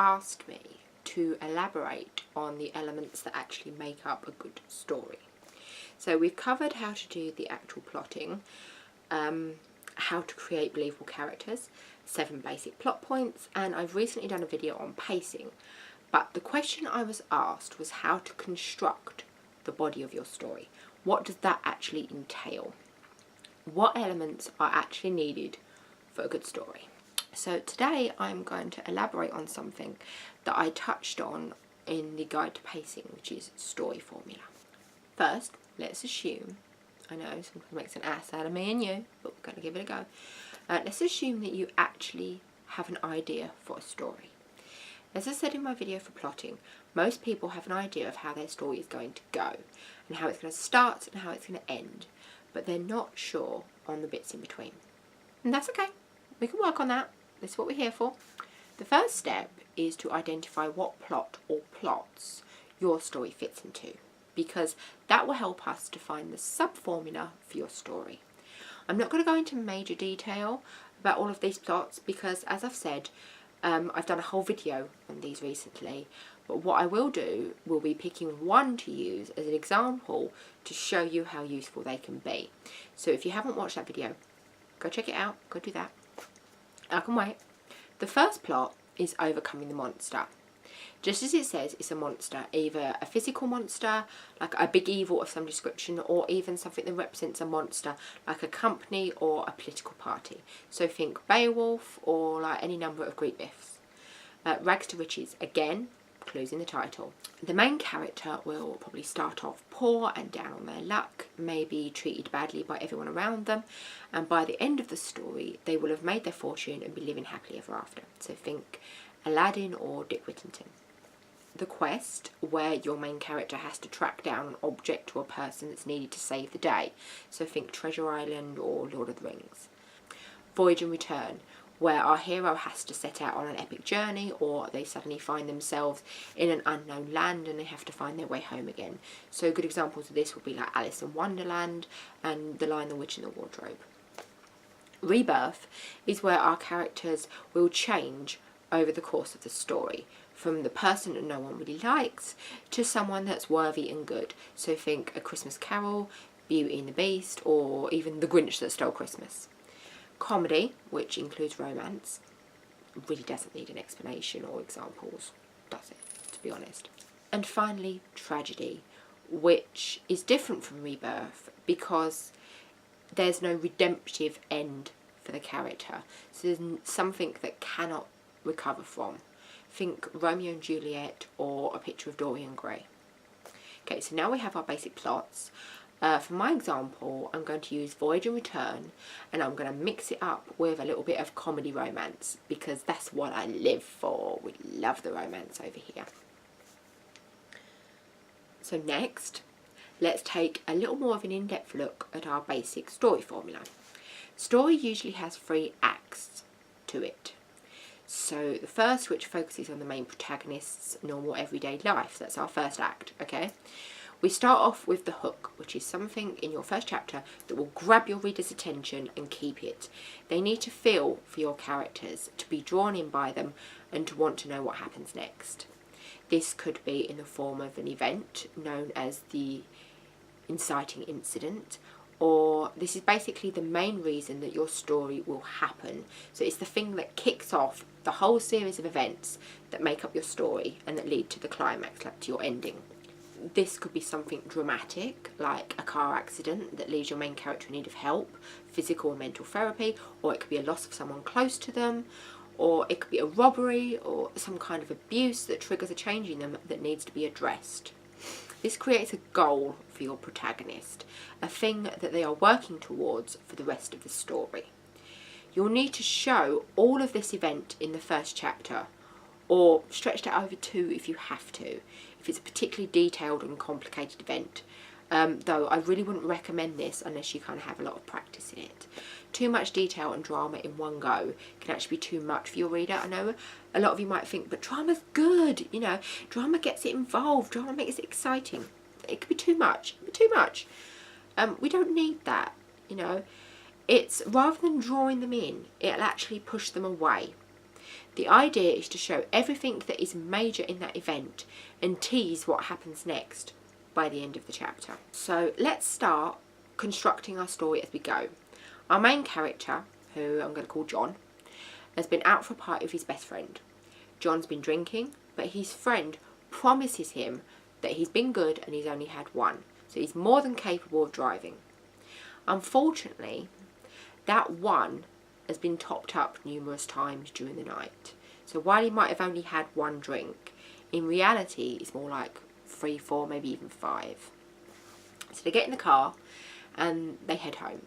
asked me to elaborate on the elements that actually make up a good story. So we've covered how to do the actual plotting, how to create believable characters, 7 basic plot points, and I've recently done a video on pacing. But the question I was asked was how to construct the body of your story. What does that actually entail? What elements are actually needed for a good story? So today I'm going to elaborate on something that I touched on in the guide to pacing, which is story formula. First, let's assume, I know sometimes makes an ass out of me and you, but we're going to give it a go. Let's assume that you actually have an idea for a story. As I said in my video for plotting, most people have an idea of how their story is going to go and how it's going to start and how it's going to end, but they're not sure on the bits in between. And that's okay. We can work on that. That's what we're here for. The first step is to identify what plot or plots your story fits into, because that will help us to find the sub-formula for your story. I'm not going to go into major detail about all of these plots because, as I've said, I've done a whole video on these recently, but what I will do will be picking one to use as an example to show you how useful they can be. So if you haven't watched that video, go check it out, go do that. I can wait. The first plot is overcoming the monster. Just as it says, it's a monster, either a physical monster, like a big evil of some description, or even something that represents a monster, like a company or a political party. So think Beowulf or like any number of Greek myths. Rags to riches, again, clues in the title. The main character will probably start off poor and down on their luck, maybe treated badly by everyone around them, and by the end of the story they will have made their fortune and be living happily ever after. So think Aladdin or Dick Whittington. The quest, where your main character has to track down an object or a person that's needed to save the day. So think Treasure Island or Lord of the Rings. Voyage and return, where our hero has to set out on an epic journey, or they suddenly find themselves in an unknown land and they have to find their way home again. So good examples of this would be like Alice in Wonderland and The Lion, the Witch and the Wardrobe. Rebirth is where our characters will change over the course of the story, from the person that no one really likes to someone that's worthy and good. So think A Christmas Carol, Beauty and the Beast, or even The Grinch That Stole Christmas. Comedy, which includes romance, really doesn't need an explanation or examples, does it, to be honest. And finally, tragedy, which is different from Rebirth because there's no redemptive end for the character. So there's something that cannot recover from. Think Romeo and Juliet or A Picture of Dorian Gray. Okay, so now we have our basic plots. For my example, I'm going to use Voyage and Return, and I'm going to mix it up with a little bit of comedy romance because that's what I live for. We love the romance over here. So next, let's take a little more of an in-depth look at our basic story formula. Story usually has 3 acts to it. So the first, which focuses on the main protagonist's normal everyday life, that's our first act, okay? We start off with the hook, which is something in your first chapter that will grab your reader's attention and keep it. They need to feel for your characters, to be drawn in by them, and to want to know what happens next. This could be in the form of an event known as the inciting incident, or this is basically the main reason that your story will happen. So it's the thing that kicks off the whole series of events that make up your story and that lead to the climax, like to your ending. This could be something dramatic, like a car accident that leaves your main character in need of help, physical and mental therapy, or it could be a loss of someone close to them, or it could be a robbery or some kind of abuse that triggers a change in them that needs to be addressed. This creates a goal for your protagonist, a thing that they are working towards for the rest of the story. You'll need to show all of this event in the first chapter, or stretch it over 2 if you have to, if it's a particularly detailed and complicated event. Though I really wouldn't recommend this unless you kind of have a lot of practice in it. Too much detail and drama in one go can actually be too much for your reader. I know a lot of you might think, but drama's good, you know, drama gets it involved, drama makes it exciting. It could be too much, we don't need that, you know. It's rather than drawing them in, it'll actually push them away. The idea is to show everything that is major in that event and tease what happens next by the end of the chapter. So let's start constructing our story as we go. Our main character, who I'm going to call John, has been out for a party with his best friend. John's been drinking, but his friend promises him that he's been good and he's only had one, so he's more than capable of driving. Unfortunately, that one has been topped up numerous times during the night. So while he might have only had one drink, in reality it's more like 3, 4, maybe even 5. So they get in the car and they head home.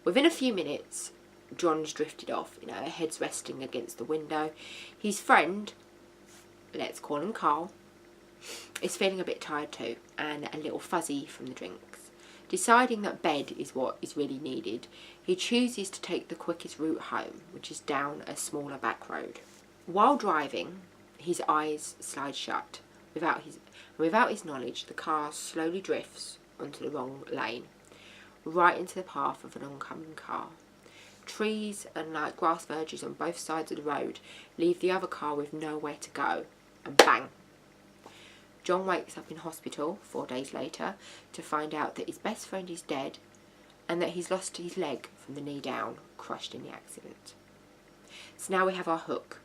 Within a few minutes, John's drifted off, head's resting against the window. His friend, let's call him Carl, is feeling a bit tired too and a little fuzzy from the drinks. Deciding that bed is what is really needed, he chooses to take the quickest route home, which is down a smaller back road. While driving, his eyes slide shut. Without his knowledge, the car slowly drifts onto the wrong lane, right into the path of an oncoming car. Trees and grass verges on both sides of the road leave the other car with nowhere to go, and bang! John wakes up in hospital 4 days later to find out that his best friend is dead and that he's lost his leg from the knee down, crushed in the accident. So now we have our hook,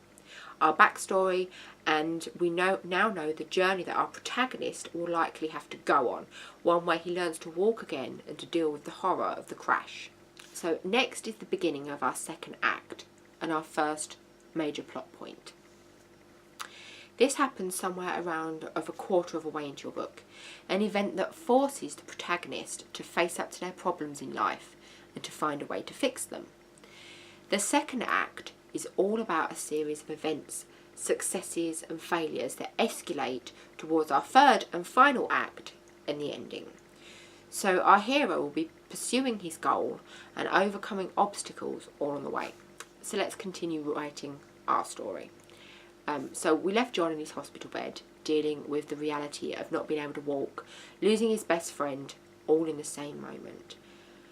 our backstory, and we now know the journey that our protagonist will likely have to go on, one where he learns to walk again and to deal with the horror of the crash. So next is the beginning of our second act and our first major plot point. This happens somewhere around a quarter of a way into your book, an event that forces the protagonist to face up to their problems in life and to find a way to fix them. The second act is all about a series of events, successes and failures that escalate towards our third and final act and the ending. So our hero will be pursuing his goal and overcoming obstacles all on the way. So let's continue writing our story. So we left John in his hospital bed, dealing with the reality of not being able to walk, losing his best friend, all in the same moment.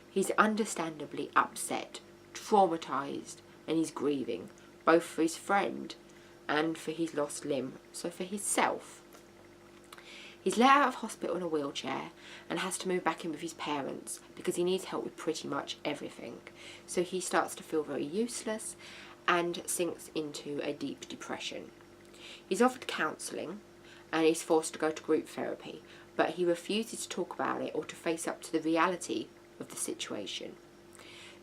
He's understandably upset, traumatised, and he's grieving, both for his friend and for his lost limb, so for himself. He's let out of hospital in a wheelchair and has to move back in with his parents because he needs help with pretty much everything. So he starts to feel very useless and sinks into a deep depression. He's offered counselling and he's forced to go to group therapy, but he refuses to talk about it or to face up to the reality of the situation.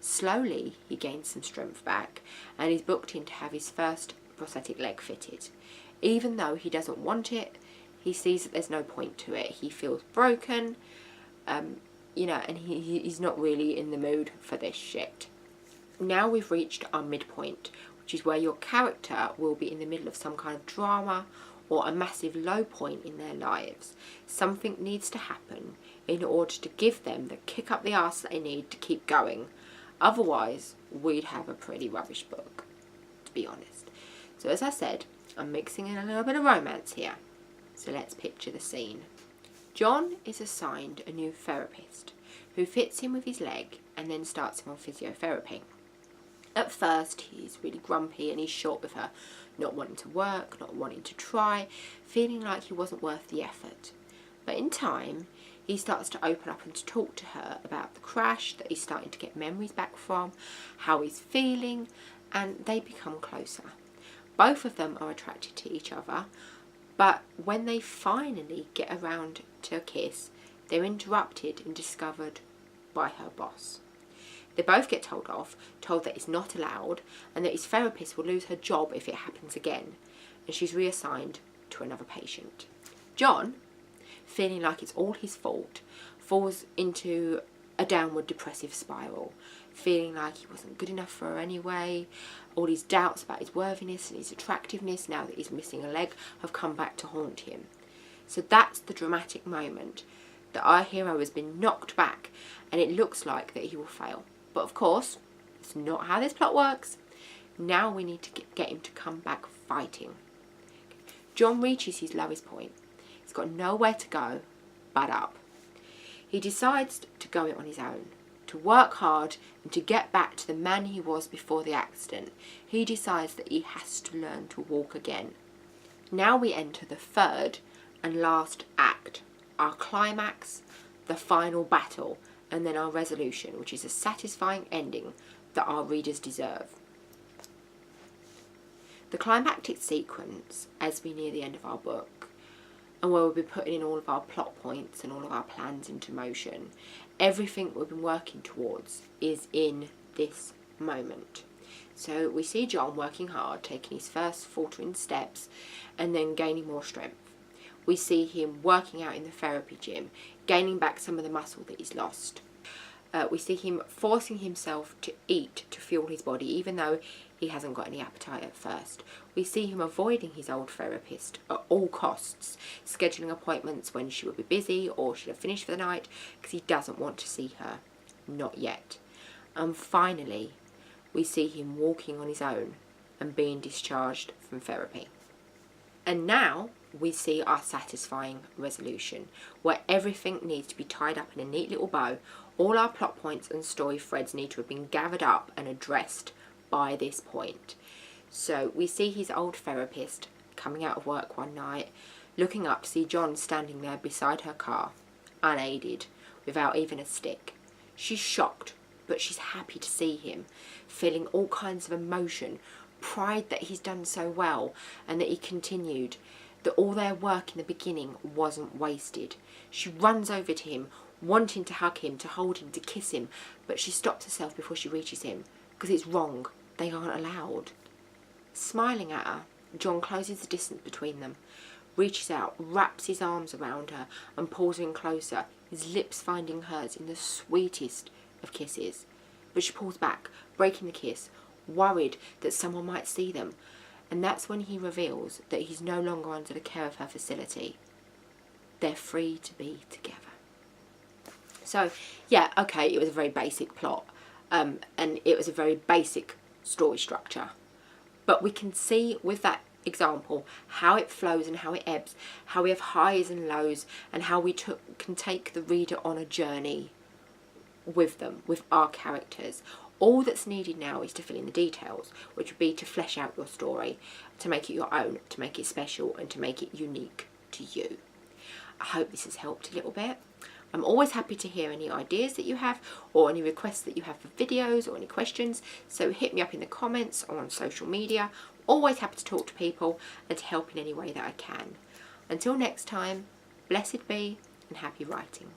Slowly, he gains some strength back and is booked in to have his first prosthetic leg fitted. Even though he doesn't want it, he sees that there's no point to it. He feels broken, and he's not really in the mood for this shit. Now we've reached our midpoint, which is where your character will be in the middle of some kind of drama or a massive low point in their lives. Something needs to happen in order to give them the kick up the arse that they need to keep going. Otherwise, we'd have a pretty rubbish book, to be honest. So as I said, I'm mixing in a little bit of romance here. So let's picture the scene. John is assigned a new therapist who fits him with his leg and then starts him on physiotherapy. At first, he's really grumpy and he's short with her, not wanting to work, not wanting to try, feeling like he wasn't worth the effort. But in time, he starts to open up and to talk to her about the crash that he's starting to get memories back from, how he's feeling, and they become closer. Both of them are attracted to each other, but when they finally get around to a kiss, they're interrupted and discovered by her boss. They both get told that it's not allowed, and that his therapist will lose her job if it happens again, and she's reassigned to another patient. John, feeling like it's all his fault, falls into a downward depressive spiral, feeling like he wasn't good enough for her anyway. All his doubts about his worthiness and his attractiveness, now that he's missing a leg, have come back to haunt him. So that's the dramatic moment that our hero has been knocked back, and it looks like that he will fail. But of course, it's not how this plot works. Now we need to get him to come back fighting. John reaches his lowest point. He's got nowhere to go but up. He decides to go it on his own, to work hard and to get back to the man he was before the accident. He decides that he has to learn to walk again. Now we enter the third and last act, our climax, the final battle, and then our resolution, which is a satisfying ending that our readers deserve. The climactic sequence, as we near the end of our book, and where we'll be putting in all of our plot points and all of our plans into motion, everything we've been working towards is in this moment. So we see John working hard, taking his first faltering steps and then gaining more strength. We see him working out in the therapy gym, gaining back some of the muscle that he's lost. We see him forcing himself to eat to fuel his body, even though he hasn't got any appetite at first. We see him avoiding his old therapist at all costs, scheduling appointments when she would be busy or should have finished for the night because he doesn't want to see her. Not yet. And finally, we see him walking on his own and being discharged from therapy. And now we see our satisfying resolution, where everything needs to be tied up in a neat little bow. All our plot points and story threads need to have been gathered up and addressed by this point. So we see his old therapist coming out of work one night, looking up to see John standing there beside her car, unaided, without even a stick. She's shocked, but she's happy to see him, feeling all kinds of emotion, pride that he's done so well and that he continued, that all their work in the beginning wasn't wasted. She runs over to him, wanting to hug him, to hold him, to kiss him, but she stops herself before she reaches him, because it's wrong. They aren't allowed. Smiling at her, John closes the distance between them, reaches out, wraps his arms around her and pulls her in closer, his lips finding hers in the sweetest of kisses. But she pulls back, breaking the kiss, worried that someone might see them, and that's when he reveals that he's no longer under the care of her facility. They're free to be together. So, yeah, okay, it was a very basic plot, and it was a very basic story structure. But we can see with that example how it flows and how it ebbs, how we have highs and lows, and how we can take the reader on a journey with them, with our characters. All that's needed now is to fill in the details, which would be to flesh out your story, to make it your own, to make it special, and to make it unique to you. I hope this has helped a little bit. I'm always happy to hear any ideas that you have or any requests that you have for videos or any questions, so hit me up in the comments or on social media. Always happy to talk to people and to help in any way that I can. Until next time, blessed be and happy writing.